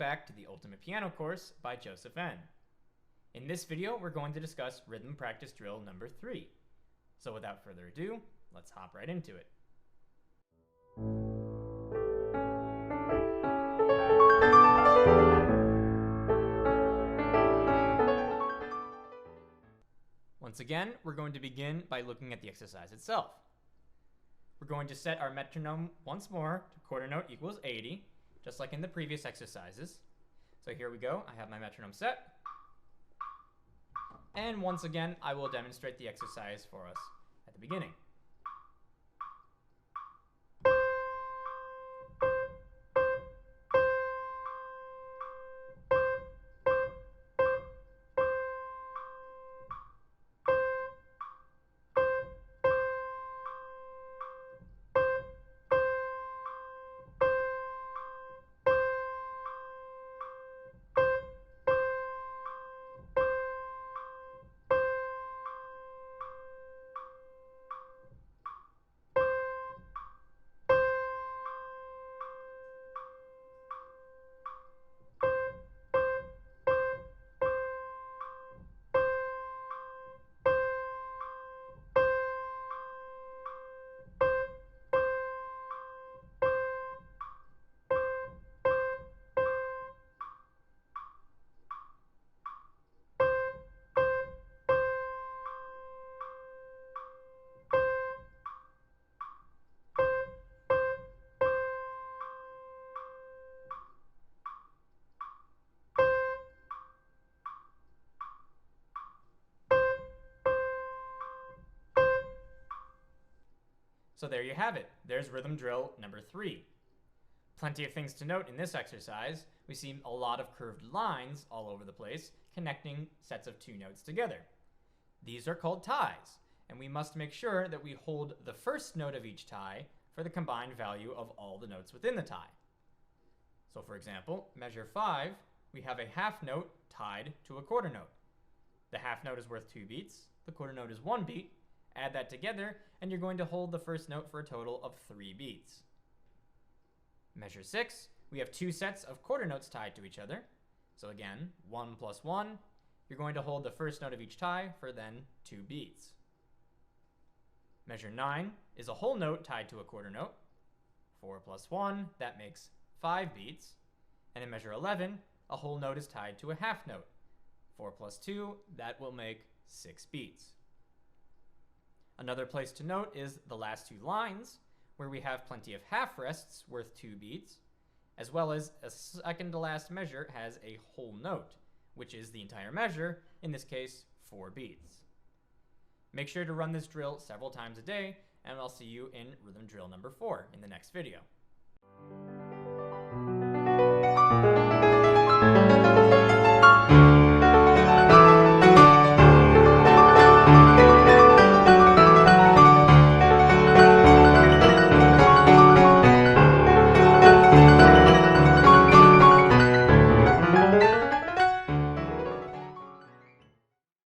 back to the Ultimate Piano course by Joseph N. In this video, we're going to discuss rhythm practice drill number 3. So without further ado, let's hop right into it. Once again, we're going to begin by looking at the exercise itself. We're going to set our metronome once more to quarter note equals 80, just like in the previous exercises. So here we go. I have my metronome set. And once again, I will demonstrate the exercise for us at the beginning. So there you have it. There's rhythm drill number 3. Plenty of things to note in this exercise. We see a lot of curved lines all over the place connecting sets of 2 notes together. These are called ties, and we must make sure that we hold the first note of each tie for the combined value of all the notes within the tie. So for example, measure 5, we have a half note tied to a quarter note. The half note is worth 2 beats, the quarter note is 1 beat. Add that together, and you're going to hold the first note for a total of 3 beats. Measure 6, we have 2 sets of quarter notes tied to each other. So again, 1 plus 1, you're going to hold the first note of each tie for then 2 beats. Measure 9 is a whole note tied to a quarter note. 4 plus 1, that makes 5 beats. And in measure 11, a whole note is tied to a half note. 4 plus 2, that will make 6 beats. Another place to note is the last 2 lines, where we have plenty of half rests worth 2 beats, as well as a second to last measure has a whole note, which is the entire measure, in this case 4 beats. Make sure to run this drill several times a day, and I'll see you in rhythm drill number 4 in the next video.